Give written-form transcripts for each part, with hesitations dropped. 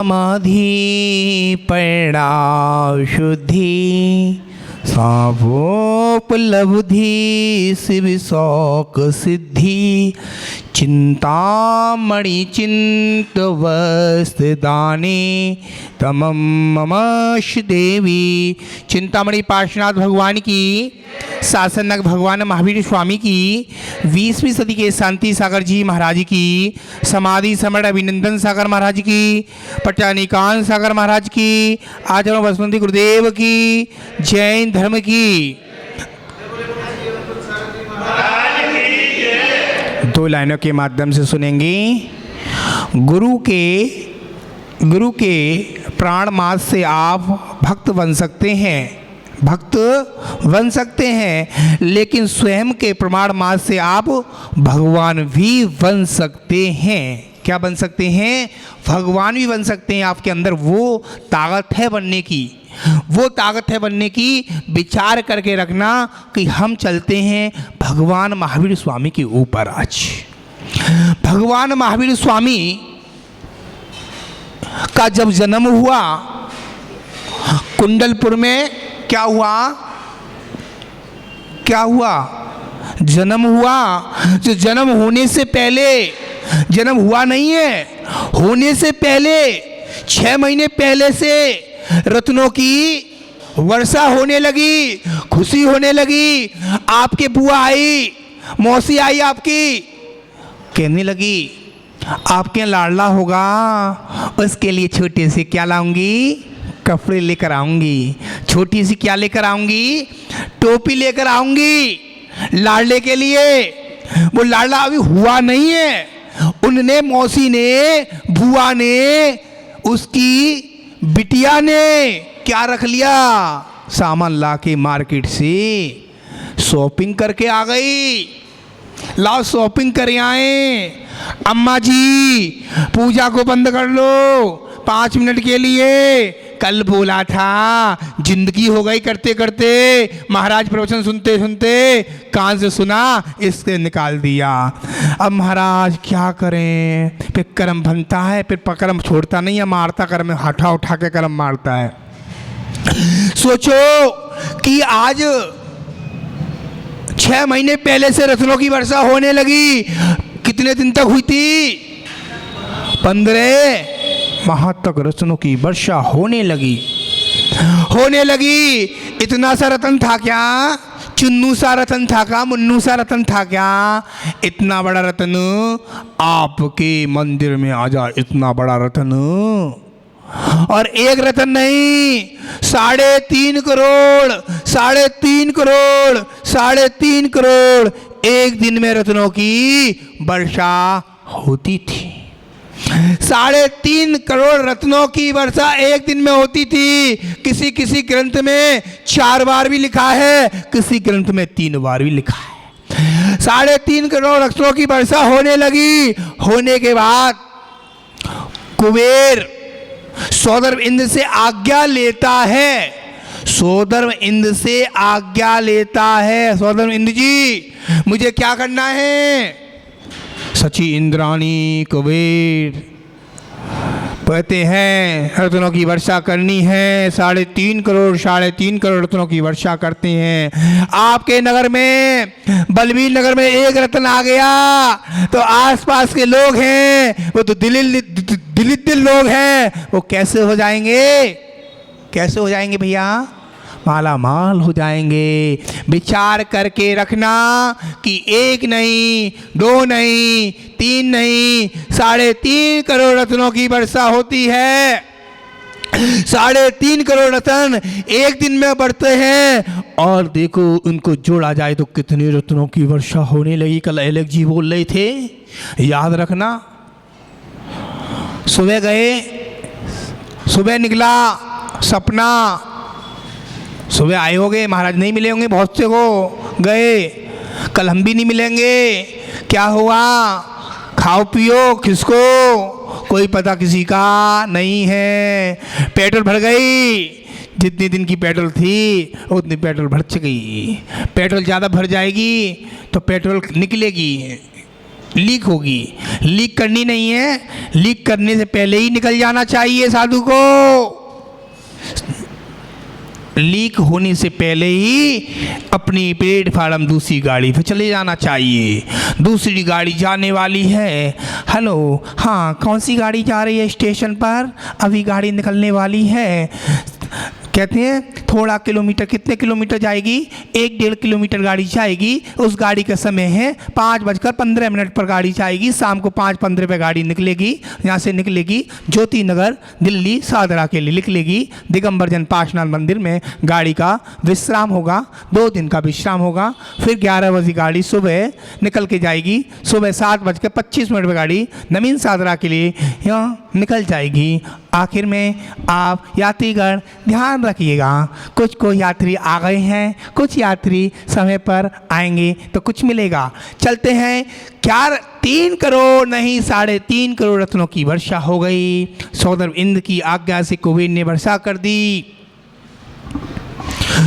समाधि परिणाम शुद्धि सावोपलब्धि शिव शौक सिद्धि चिंतामणि चिंत वस्त्र दाने तमम ममश देवी। चिंतामणि पार्श्वनाथ भगवान की, शासनक भगवान महावीर स्वामी की, 20वीं सदी के शांति सागर जी महाराज की, समाधि सम्राट अभिनंदन सागर महाराज की, पट्टानिकान सागर महाराज की, आचार्य बसवंती गुरुदेव की, जैन धर्म की। दो लाइनों के माध्यम से सुनेंगे। गुरु के प्राण मास से आप भक्त बन सकते हैं, लेकिन स्वयं के प्रमाण मास से आप भगवान भी बन सकते हैं। क्या बन सकते हैं? भगवान भी बन सकते हैं। आपके अंदर वो ताकत है बनने की, विचार करके रखना कि हम चलते हैं भगवान महावीर स्वामी के ऊपर। आज भगवान महावीर स्वामी का जब जन्म हुआ कुंडलपुर में, क्या हुआ? जन्म हुआ। जो जन्म होने से पहले, जन्म हुआ नहीं है, होने से पहले 6 महीने पहले से रत्नों की वर्षा होने लगी, खुशी होने लगी। आपके बुआ आई, मौसी आई, आपकी कहने लगी आपके लाडला होगा, उसके लिए छोटे से क्या लाऊंगी? कपड़े लेकर आऊंगी। छोटी सी क्या लेकर आऊंगी? टोपी लेकर आऊंगी लाडले के लिए। वो लाडला अभी हुआ नहीं है। उनने, मौसी ने, बुआ ने, उसकी बिटिया ने क्या रख लिया? सामान लाके मार्केट से शॉपिंग करके आ गई। लाओ शॉपिंग कर आए। अम्मा जी पूजा को बंद कर लो 5 मिनट के लिए। कल बोला था, जिंदगी हो गई करते करते। महाराज प्रवचन सुनते सुनते कान से सुना, इससे निकाल दिया। अब महाराज क्या करें? फिर कर्म बनता है, फिर कर्म छोड़ता नहीं है, मारता कर्म, हठा उठा के कर्म मारता है। सोचो कि आज 6 महीने पहले से रत्नों की वर्षा होने लगी। कितने दिन तक हुई थी? 15 माह तक रत्नों की वर्षा होने लगी। इतना सा रतन था क्या? चुन्नू सा रतन था क्या? मुन्नू सा रतन था क्या? इतना बड़ा रतन आपके मंदिर में आ जाए, इतना बड़ा रतन। और एक रतन नहीं, 3.5 करोड़, 3.5 करोड़ एक दिन में रत्नों की वर्षा होती थी। 3.5 करोड़ रत्नों की वर्षा एक दिन में होती थी। किसी ग्रंथ में 4 बार भी लिखा है, किसी ग्रंथ में 3 बार भी लिखा है। 3.5 करोड़ रत्नों की वर्षा होने लगी। होने के बाद कुबेर सौदर्भ इंद्र से आज्ञा लेता है। सौदर्भ इंद्र इंद्र जी मुझे क्या करना है? सची इंद्राणी कुबेर कहते हैं रत्नों की वर्षा करनी है। 3.5 करोड़ रत्नों की वर्षा करते हैं। आपके नगर में, बलबीर नगर में एक रत्न आ गया तो आसपास के लोग हैं, वो तो दिल लोग हैं, वो कैसे हो जाएंगे भैया? माला माल हो जाएंगे। विचार करके रखना कि 1 नहीं, 2 नहीं, 3 नहीं, 3.5 करोड़ रत्नों की वर्षा होती है। 3.5 करोड़ रत्न एक दिन में बढ़ते हैं। और देखो उनको जोड़ा जाए तो कितने रत्नों की वर्षा होने लगी। कल अलग जी बोल रहे थे, याद रखना। सुबह निकला सपना। सुबह आए होंगे, महाराज नहीं मिले होंगे, बहुत से को गए। कल हम भी नहीं मिलेंगे। क्या हुआ? खाओ पियो, किसको? कोई पता किसी का नहीं है। पेट्रोल भर गई, जितने दिन की पेट्रोल थी उतनी पेट्रोल भर चुकी। पेट्रोल ज़्यादा भर जाएगी तो पेट्रोल निकलेगी, लीक होगी। लीक करनी नहीं है, लीक करने से पहले ही निकल जाना चाहिए साधु को। लीक होने से पहले ही अपनी प्लेटफार्म दूसरी गाड़ी पे चले जाना चाहिए। दूसरी गाड़ी जाने वाली है। हेलो, हाँ कौन सी गाड़ी जा रही है स्टेशन पर? अभी गाड़ी निकलने वाली है। कहते हैं थोड़ा किलोमीटर, कितने किलोमीटर जाएगी? 1-1.5 किलोमीटर गाड़ी जाएगी। उस गाड़ी का समय है 5:15 पर गाड़ी जाएगी। शाम को 5:15 पे गाड़ी निकलेगी। यहाँ से निकलेगी ज्योति नगर दिल्ली सादरा के लिए निकलेगी। दिगंबर जन पार्श्वनाथ मंदिर में गाड़ी का विश्राम होगा, 2 दिन का विश्राम होगा। फिर 11 बजे गाड़ी सुबह निकल के जाएगी। सुबह 7:25 पर गाड़ी नवीन सादरा के लिए यहाँ निकल जाएगी। आखिर में आप यात्रीगण ध्यान रखिएगा, कुछ यात्री आ गए हैं, कुछ यात्री समय पर आएंगे तो कुछ मिलेगा। चलते हैं। 3 करोड़ नहीं 3.5 करोड़ रत्नों की वर्षा हो गई। सौदर इंद्र की आज्ञा से कुबेर ने वर्षा कर दी।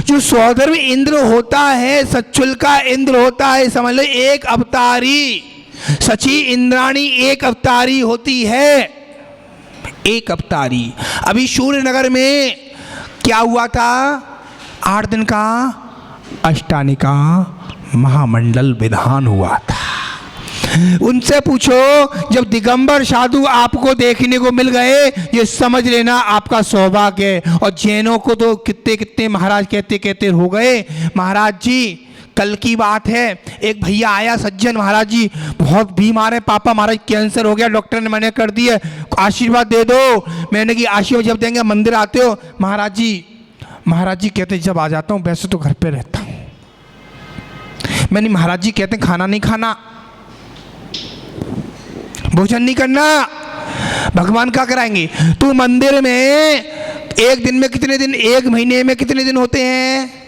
जो सौदर्व इंद्र होता है, सच्चुल का इंद्र होता है, समझ लो एक अवतारी। सची इंद्राणी एक अवतारी होती है, एक अवतारी। अभी सूर्यनगर में क्या हुआ था? 8 दिन का अष्टानिका महामंडल विधान हुआ था। उनसे पूछो, जब दिगंबर साधु आपको देखने को मिल गए, ये समझ लेना आपका सौभाग्य है। और जैनों को तो कितने कितने महाराज कहते कहते हो गए। महाराज जी कल की बात है, एक भैया आया सज्जन, महाराज जी बहुत बीमार है, पापा महाराज कैंसर हो गया, डॉक्टर ने मना कर दिया, आशीर्वाद दे दो। मैंने कि आशीर्वाद जब देंगे मंदिर आते हो? महाराज जी कहते जब आ जाता हूँ, वैसे तो घर पे रहता हूँ। मैंने महाराज जी कहते खाना नहीं खाना, भोजन नहीं करना, भगवान क्या कराएंगे? तू मंदिर में एक दिन में कितने दिन, 1 महीने में कितने दिन होते हैं?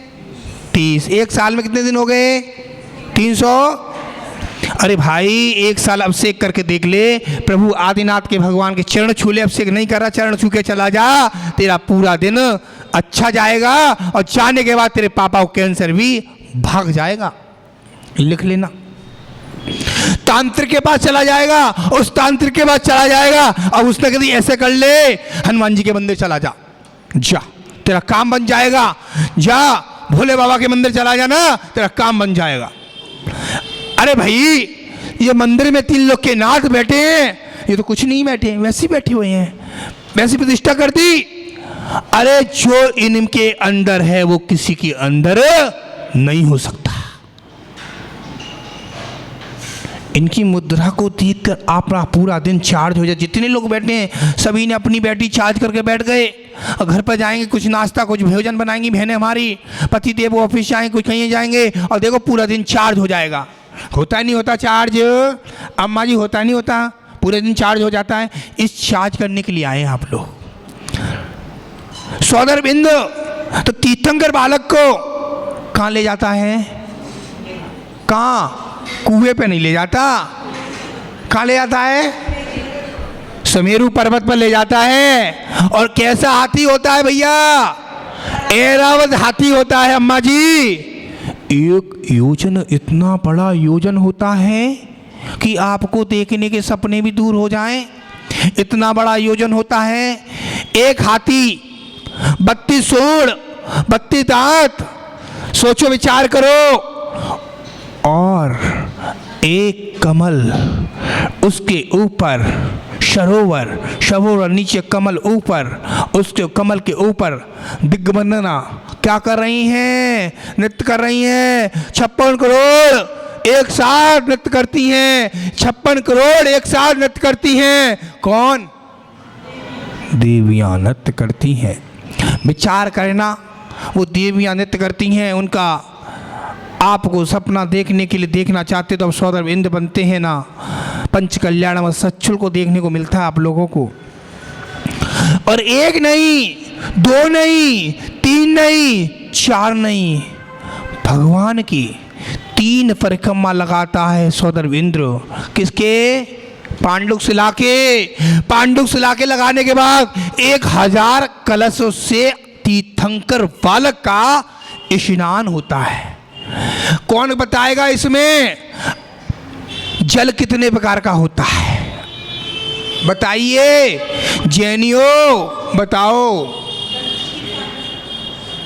30। 1 साल में कितने दिन हो गए? 300। अरे भाई 1 साल अभिषेक करके देख ले। प्रभु आदिनाथ के भगवान के चरण छू ले। अभिषेक नहीं कर रहा, चरण छू के चला जा, तेरा पूरा दिन अच्छा जाएगा। और जाने के बाद तेरे पापा को कैंसर भी भाग जाएगा। लिख लेना। तांत्रिक के पास चला जाएगा, उस तांत्रिक के पास चला जाएगा। अब उसने कभी ऐसे कर ले, हनुमान जी के मंदिर चला जा, तेरा काम बन जाएगा। जा भोले बाबा के मंदिर चला जाना, तेरा काम बन जाएगा। अरे भाई ये मंदिर में 3 लोग के नाथ बैठे हैं, ये तो कुछ नहीं बैठे, वैसे ही बैठे हुए हैं, वैसी प्रतिष्ठा कर दी। अरे जो इनके अंदर है वो किसी के अंदर नहीं हो सकता। इनकी मुद्रा को देखकर आपका पूरा दिन चार्ज हो जाए। जितने लोग बैठे हैं सभी ने अपनी बैटरी चार्ज करके बैठ गए। और घर पर जाएंगे, कुछ नाश्ता कुछ भोजन बनाएंगी बहनें हमारी, पति देव ऑफिस जाएंगे, कुछ कहीं जाएंगे, और देखो पूरा दिन चार्ज हो जाएगा। होता नहीं होता चार्ज? अम्मा जी होता नहीं होता? पूरे दिन चार्ज हो जाता है। इस चार्ज करने के लिए आए हैं आप लोग। सौदरबिंद तो तीर्थंकर बालक को कहाँ ले जाता है? कहाँ? कुएं पे नहीं ले जाता। कहाँ ले जाता है? सुमेरु पर्वत पर ले जाता है। और कैसा हाथी होता है भैया? ऐरावत हाथी होता है अम्मा जी। 1 योजन, इतना बड़ा योजन होता है कि आपको देखने के सपने भी दूर हो जाएं। इतना बड़ा योजन होता है। एक हाथी, 32 सूंड, 32 दांत, सोचो विचार करो। और एक कमल, उसके ऊपर सरोवर नीचे कमल ऊपर, उसके कमल के ऊपर दिग्बंधना क्या कर रही हैं? नृत्य कर रही हैं। 56 करोड़ एक साथ नृत्य करती हैं। 56 करोड़ एक साथ नृत्य करती हैं। कौन? देवियां नृत्य करती हैं। विचार करना, वो देवियां नृत्य करती हैं। उनका आपको सपना देखने के लिए देखना चाहते तो अब सौदरबिंद बनते हैं ना। पंच कल्याण में सच्चुल को देखने को मिलता है आप लोगों को। और 1 नहीं, 2 नहीं, 3 नहीं, 4 नहीं, भगवान की 3 परिक्रमा लगाता है सौदरबिंद। किसके? पांडुक शिला के। पांडुक शिला के लगाने के बाद 1000 कलशों से तीर्थंकर बालक का स्नान होता है। कौन बताएगा इसमें? जल कितने प्रकार का होता है बताइए जैनियों, बताओ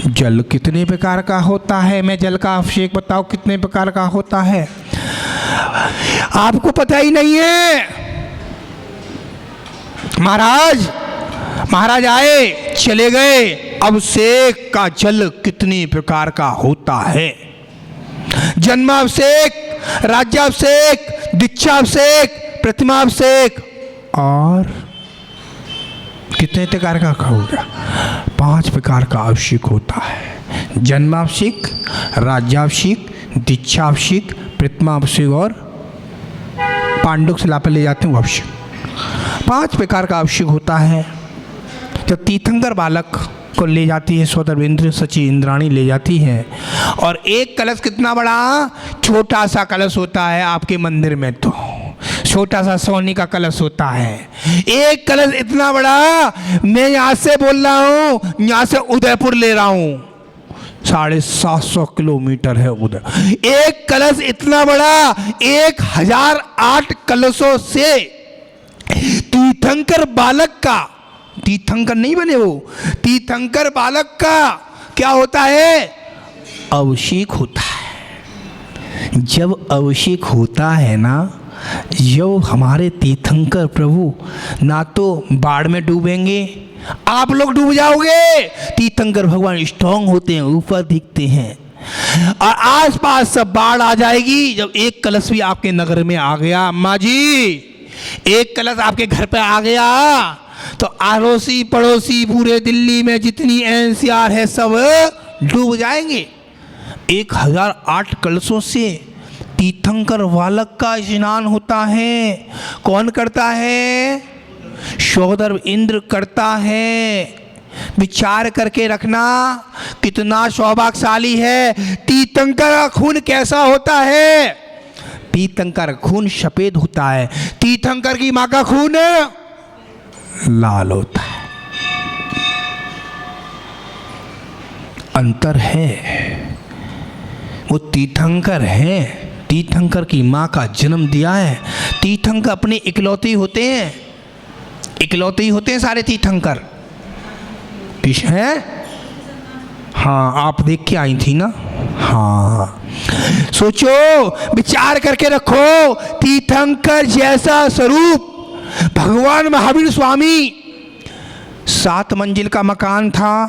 जल कितने प्रकार का होता है। मैं जल का अभिषेक बताओ कितने प्रकार का होता है, आपको पता ही नहीं है। महाराज आए चले गए, अभिषेक का जल कितने प्रकार का होता है। जन्माभिषेक, राज्याभिषेक, दीक्षाभिषेक, प्रतिमाभिषेक और कितने प्रकार का होगा, 5 प्रकार का अभिषेक होता है। जन्माभिषेक, राज्याभिषेक, दीक्षाभिषेक, प्रतिमाभिषेक और पांडुक शिला पर ले जाते हैं वो अभिषेक। 5 प्रकार का अभिषेक होता है। जब तीर्थंकर बालक को ले जाती है स्वतर्वेंद्र सची इंद्राणी ले जाती है, और एक कलश कितना बड़ा, छोटा सा कलश होता है आपके मंदिर में, तो छोटा सा सोने का कलश होता है। एक कलश इतना बड़ा, मैं यहाँ से बोल रहा हूँ, यहाँ से उदयपुर ले रहा हूँ, 750 किलोमीटर है उधर। एक कलश इतना बड़ा, 1008 कलशों से तीर्थंकर बालक का, तीर्थंकर नहीं बने वो, तीर्थंकर बालक का क्या होता है, अभिषेक होता है। जब अभिषेक होता है ना, जब हमारे तीर्थंकर प्रभु ना तो बाढ़ में डूबेंगे, आप लोग डूब जाओगे, तीर्थंकर भगवान स्ट्रांग होते हैं, ऊपर दिखते हैं, और आसपास सब बाढ़ आ जाएगी। जब एक कलश भी आपके नगर में आ गया, अम्मा जी एक कलश आपके घर पे आ गया, तो अड़ोसी पड़ोसी पूरे दिल्ली में जितनी एनसीआर है सब डूब जाएंगे। 1008 कलशों से तीर्थंकर बालक का स्नान होता है। कौन करता है, सौदर्भ इंद्र करता है। विचार करके रखना कितना सौभाग्यशाली है। तीर्थंकर का खून कैसा होता है, तीर्थंकर खून सफेद होता है, तीर्थंकर की माँ का खून लाल होता है। अंतर है, वो तीर्थंकर है, तीर्थंकर की माँ का जन्म दिया है। तीर्थंकर अपने इकलौते होते हैं, इकलौते ही होते हैं सारे तीर्थंकर। किस हैं, हाँ आप देख के आई थी ना, हाँ सोचो विचार करके रखो, तीर्थंकर जैसा स्वरूप भगवान महावीर स्वामी, 7 मंजिल का मकान था।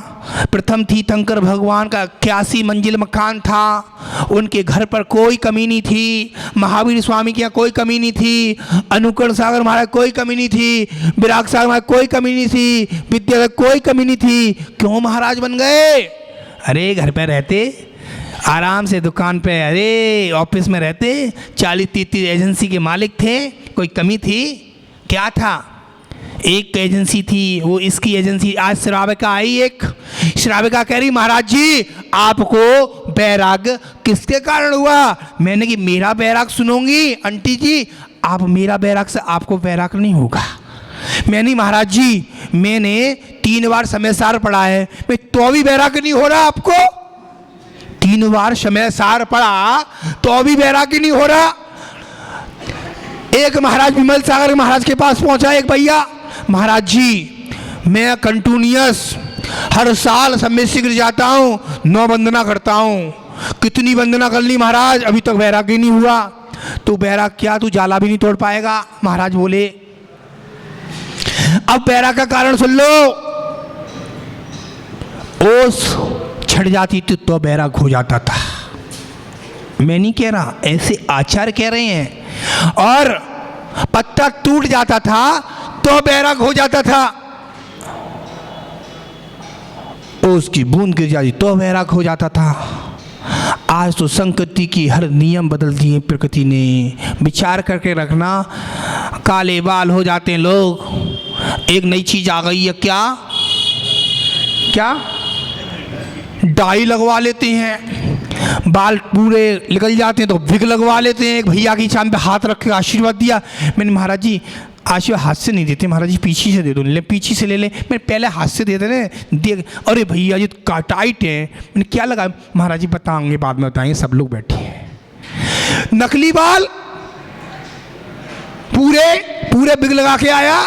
प्रथम तीर्थंकर भगवान का 81 मंजिल मकान था। उनके घर पर कोई कमी नहीं थी। महावीर स्वामी के यहाँ कोई कमी नहीं थी। अनुकरण सागर महाराज कोई कमी नहीं थी। विराग सागर महाराज कोई कमी नहीं थी। विद्याधर कोई कमी नहीं थी। क्यों महाराज बन गए, अरे घर पे रहते आराम से, दुकान पे, अरे ऑफिस में रहते, 40-30 एजेंसी के मालिक थे, कोई कमी थी क्या था। एक एजेंसी थी, वो इसकी एजेंसी। आज श्राविका आई, एक श्राविका कह रही महाराज जी आपको बैराग किसके कारण हुआ। मैंने कि मेरा बैराग सुनूंगी आंटी जी, आप मेरा बैराग से आपको बैराग नहीं होगा। मैंने महाराज जी मैंने 3 बार समय सार पढ़ा है, मैं तो भी बैराग नहीं हो रहा आपको। 3 बार समय सार पढ़ा तो भी बैराग नहीं हो रहा। एक महाराज विमल सागर महाराज के पास पहुंचा एक भैया, महाराज जी मैं कंटिन्यूअस हर साल समय शीघ्र जाता हूँ, 9 वंदना करता हूँ। कितनी वंदना कर ली महाराज, अभी तक बैराग ही नहीं हुआ। तो बैराग क्या, तू जाला भी नहीं तोड़ पाएगा। महाराज बोले अब बैराग का कारण सुन लो। ओस छट जाती थी तो बैराग हो जाता था। मैं नहीं कह रहा, ऐसे आचार्य कह रहे हैं। और पत्ता टूट जाता था तो बैराग हो जाता था। उसकी बूंद गिर जाती तो बैराग हो जाता था। आज तो संस्कृति की हर नियम बदल दिए प्रकृति ने। विचार करके रखना, काले बाल हो जाते हैं लोग। एक नई चीज आ गई है, क्या क्या, डाई लगवा लेते हैं, बाल पूरे निकल जाते हैं तो विग लगवा लेते हैं। एक भैया की चांद पे हाथ रख के आशीर्वाद दिया। मैंने महाराज जी आशीर्वाद हाथ से नहीं देते, महाराज जी पीछे से दे दो। ले पीछे से ले ले, मैंने पहले हाथ से दे देने दे। अरे भैया जी टाइट है। मैंने क्या लगा, महाराज जी बताएंगे बाद में बताएंगे, सब लोग बैठे हैं। नकली बाल पूरे पूरे बिग लगा के आया,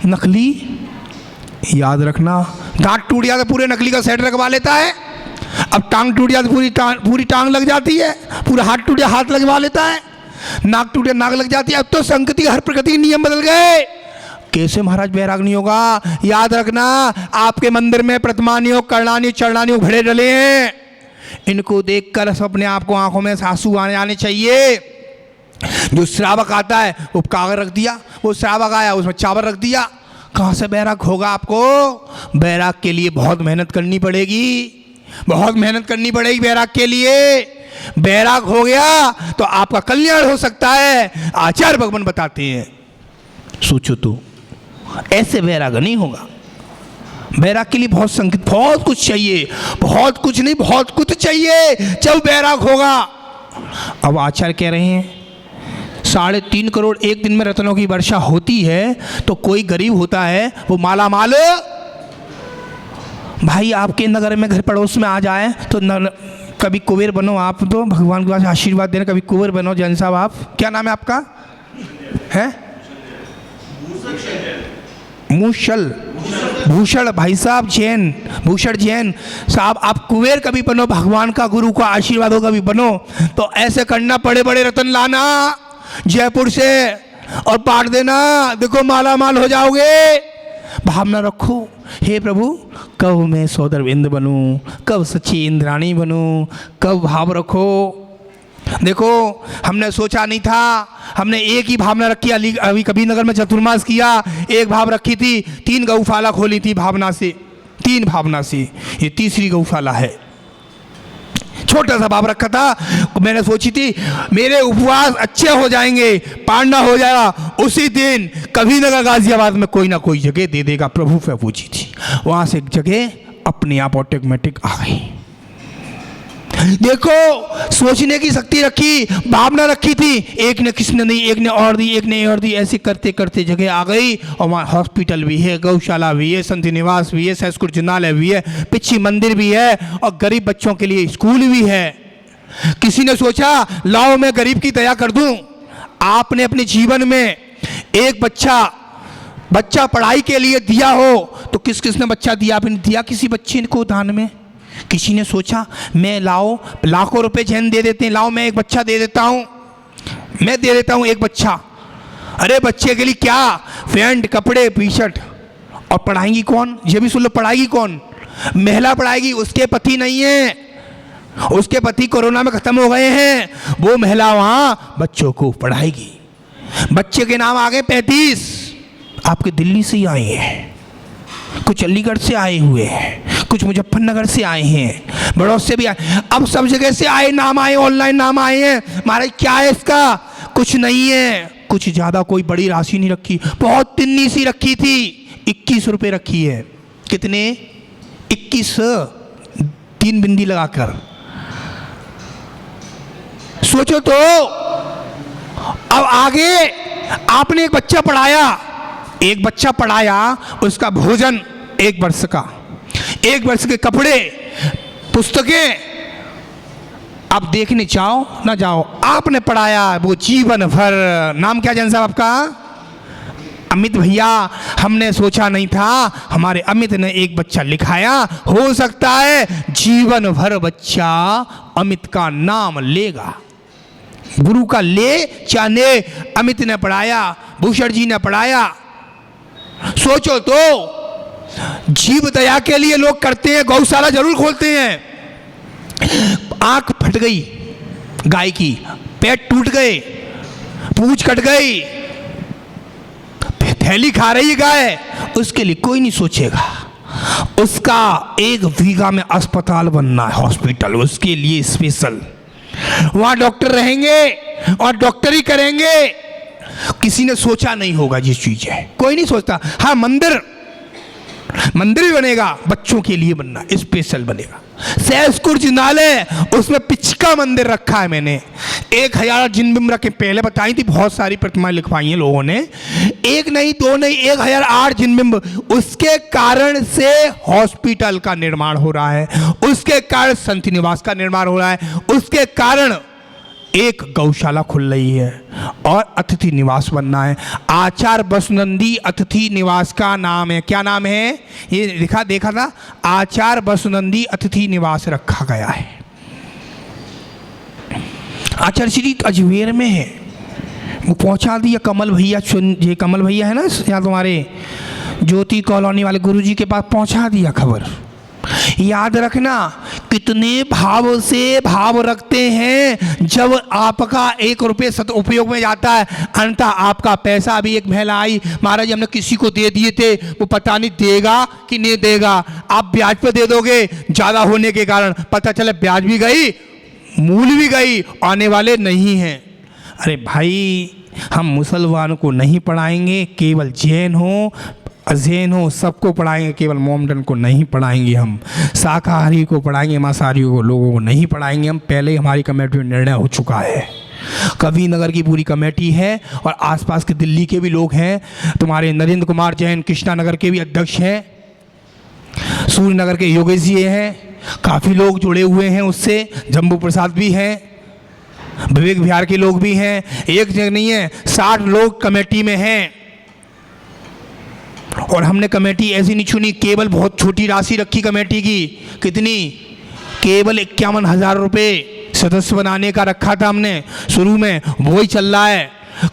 नकली। याद रखना, दांत टूट गया तो पूरे नकली का सेट लगवा लेता है। अब टांग टूट गया तो पूरी टांग लग जाती है, पूरा हाथ टूट गया हाथ लगवा लेता है, नाक टूट गया नाक लग जाती है। अब तो संगति हर प्रकृति के नियम बदल गए। कैसे महाराज बैराग नहीं होगा? याद रखना, आपके मंदिर में प्रतिमानी योग, करणानी चरणानी योग भरे डले हैं। इनको देखकर अपने आप को आंखों में आंसू आने चाहिए। जो श्रावक आता है वो कागज रख दिया, वो श्रावक आया उसमें चावल रख दिया। कहाँ से बैराग होगा? आपको बैराग के लिए बहुत मेहनत करनी पड़ेगी, बहुत मेहनत करनी पड़ेगी बैराग के लिए। बैराग हो गया तो आपका कल्याण हो सकता है, आचार्य भगवान बताते हैं। सोचो तो, ऐसे बैराग नहीं होगा। बैराग के लिए बहुत संकेत, बहुत कुछ चाहिए, बहुत कुछ नहीं बहुत कुछ चाहिए जब बैराग होगा। अब आचार्य कह रहे हैं 3.5 करोड़ एक दिन में रत्नों की वर्षा होती है, तो कोई गरीब होता है वो माला माल। भाई आपके नगर में घर पड़ोस में आ जाए तो कभी कुबेर बनो आप, तो भगवान के पास आशीर्वाद देना, कभी कुबेर बनो। जैन साहब, आप क्या नाम है आपका? है मूषल भूषण, भाई साहब जैन, भूषण जैन साहब, आप कुबेर कभी बनो, भगवान का गुरु का आशीर्वाद हो कभी बनो। तो ऐसे करना, बड़े बड़े रतन लाना जयपुर से और बांट देना, देखो माला माल हो जाओगे। भावना रखो, हे प्रभु कब मैं सौदरविंद बनूं, कब सच्ची इंद्राणी बनूं, कब भाव रखो। देखो हमने सोचा नहीं था, हमने एक ही भावना रखी। अभी कबीर नगर में चतुर्मास किया, एक भाव रखी थी, 3 गौशाला खोली थी भावना से, 3 भावना से, ये तीसरी गौशाला है। छोटा सा भाव रखा था, मैंने सोची थी मेरे उपवास अच्छे हो जाएंगे, पांडा हो जाएगा, उसी दिन कबीर नगर गाजियाबाद में कोई ना कोई जगह दे देगा प्रभु पे पूछी थी। वहां से एक जगह अपने आप ऑटोमेटिक आ गई। देखो सोचने की शक्ति रखी, भावना रखी थी, एक ने किसने नहीं, एक ने और दी, एक ने और दी, ऐसे करते करते जगह आ गई। और वहाँ हॉस्पिटल भी है, गौशाला भी है, संत निवास भी है, संस्कृतनालय भी है, पिछी मंदिर भी है, और गरीब बच्चों के लिए स्कूल भी है। किसी ने सोचा लाओ मैं गरीब की दया कर दूं। आपने अपने जीवन में एक बच्चा पढ़ाई के लिए दिया हो तो किस किस ने बच्चा दिया? आपने दिया किसी बच्चे को दान में? किसी ने सोचा मैं लाओ लाखों रुपए जैन दे देते हैं, लाओ मैं एक बच्चा दे देता हूँ, मैं दे देता हूँ एक बच्चा। अरे बच्चे के लिए क्या, पैंट कपड़े टी शर्ट। और पढ़ाएंगी कौन? ये भी सुन लो, पढ़ाएगी कौन? महिला पढ़ाएगी, उसके पति नहीं है, उसके पति कोरोना में खत्म हो गए हैं, वो महिला वहाँ बच्चों को पढ़ाएगी। बच्चे के नाम आ गए 35, आपके दिल्ली से ही आए हैं, कुछ अलीगढ़ से आए हुए हैं, कुछ मुजफ्फरनगर से आए हैं, बड़ौद से भी आए, अब सब जगह से आए, नाम आए, ऑनलाइन नाम आए हैं। महाराज क्या है इसका? कुछ नहीं है, कुछ ज़्यादा कोई बड़ी राशि नहीं रखी, बहुत तिन्नी सी रखी थी, 21 रुपये रखी है। कितने? 21, 3 बिंदी लगाकर। सोचो तो, अब आगे आपने एक बच्चा पढ़ाया, उसका भोजन 1 वर्ष का, 1 वर्ष के कपड़े, पुस्तकें, आप देखने जाओ ना जाओ, आपने पढ़ाया वो जीवन भर। नाम क्या जैन साहब आपका? अमित भैया। हमने सोचा नहीं था, हमारे अमित ने एक बच्चा लिखाया, हो सकता है जीवन भर बच्चा अमित का नाम लेगा। गुरु का ले चाहे अमित ने पढ़ाया, भूषण जी ने पढ़ाया। सोचो तो, जीव दया के लिए लोग करते हैं, गौशाला जरूर खोलते हैं। आंख फट गई गाय की, पेट टूट गए, पूंछ कट गई, थैली खा रही है गाय, उसके लिए कोई नहीं सोचेगा। उसका 1 बीघा में अस्पताल बनना है, हॉस्पिटल, उसके लिए स्पेशल, वहां डॉक्टर रहेंगे और डॉक्टर ही करेंगे। किसी ने सोचा नहीं होगा ये चीज है, कोई नहीं सोचता। हाँ, मंदिर भी बनेगा, बच्चों के लिए बनना, स्पेशल बनेगा। संस्कृतनालय, उसमें पिचका मंदिर रखा है मैंने, 1000 जिनबिंब रखे, पहले बताई थी, बहुत सारी प्रतिमाएं लिखवाई हैं लोगों ने, 1 नहीं 2 नहीं 1008 जिनबिंब। उसके कारण से हॉस्पिटल का निर्माण हो रहा है, उसके कारण संत निवास का निर्माण हो रहा है, उसके कारण एक गौशाला खुल रही है और अतिथि निवास बनना है। आचार्य वसुनंदी अतिथि निवास का नाम है। क्या नाम है? ये देखा था, आचार्य वसुनंदी अतिथि निवास रखा गया है। आचार्य श्री अजमेर में है, वो पहुंचा दिया कमल भैया। ये कमल भैया है ना यहाँ तुम्हारे ज्योति कॉलोनी वाले गुरुजी के पास पहुंचा दिया खबर। याद रखना कितने भाव से भाव रखते हैं। जब आपका 1 रुपये सदुपयोग में जाता है, अंततः आपका पैसा भी एक महिला आई, महाराज हमने किसी को दे दिए थे, वो पता नहीं देगा कि नहीं देगा। आप ब्याज पे दे दोगे, ज़्यादा होने के कारण पता चले ब्याज भी गई, मूल भी गई, आने वाले नहीं हैं। अरे भाई, हम मुसलमानों को नहीं पढ़ाएंगे, केवल जैन हो अजैन हो सबको पढ़ाएंगे, केवल मोमडन को नहीं पढ़ाएंगे। हम शाकाहारी को पढ़ाएंगे, मांसाहारी को लोगों को नहीं पढ़ाएंगे। हम पहले ही हमारी कमेटी में निर्णय हो चुका है। कवि नगर की पूरी कमेटी है और आसपास के दिल्ली के भी लोग हैं। तुम्हारे नरेंद्र कुमार जैन कृष्णा नगर के भी अध्यक्ष हैं, सूर्य नगर के योगेश जी हैं, काफ़ी लोग जुड़े हुए हैं उससे। जम्बू प्रसाद भी हैं, विवेक विहार के लोग भी हैं। एक जगह नहीं है, 60 लोग कमेटी में हैं। और हमने कमेटी ऐसी नहीं चुनी, केवल बहुत छोटी राशि रखी कमेटी की। कितनी? केवल 51,000 रुपये सदस्य बनाने का रखा था हमने शुरू में, वही चल रहा है।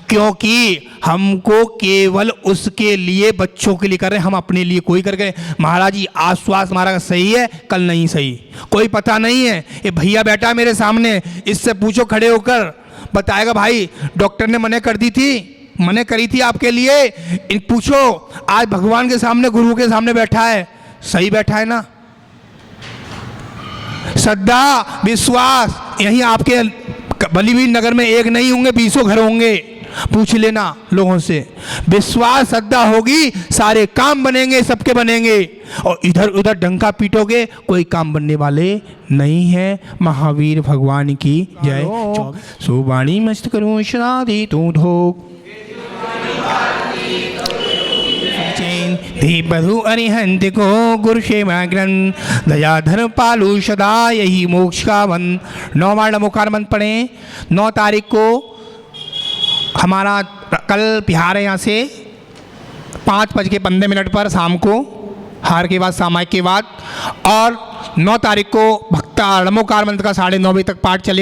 क्योंकि हमको केवल उसके लिए, बच्चों के लिए कर रहे हैं, हम अपने लिए कोई कर गए। महाराज जी आश्वास हमारा सही है, कल नहीं सही, कोई पता नहीं है। ये भैया बैठा मेरे सामने, इससे पूछो खड़े होकर, बताएगा भाई डॉक्टर ने मना कर दी थी, मने करी थी आपके लिए। इन पूछो, आज भगवान के सामने, गुरु के सामने बैठा है, सही बैठा है ना? श्रद्धा विश्वास, यहीं आपके बलीवीर नगर में एक नहीं होंगे, 20 घर होंगे। पूछ लेना लोगों से, विश्वास श्रद्धा होगी, सारे काम बनेंगे, सबके बनेंगे। और इधर उधर डंका पीटोगे, कोई काम बनने वाले नहीं है। महावीर भगवान की जय। सुबाणी मस्त करूं श्राद्धि तू धोक, बधु अरिहंत को गुरु सेवा ग्रंथ, दयाधर पालू सदा यही मोक्ष का वन। 9 बार नमोकार मंत्र पढ़ें। 9 तारीख को हमारा कल बिहार है, यहाँ से 5:15 पर शाम को, हार के बाद सामायिक के बाद। और 9 तारीख को भक्ता नमोकार मंत्र का 9:30 बजे तक पाठ चले।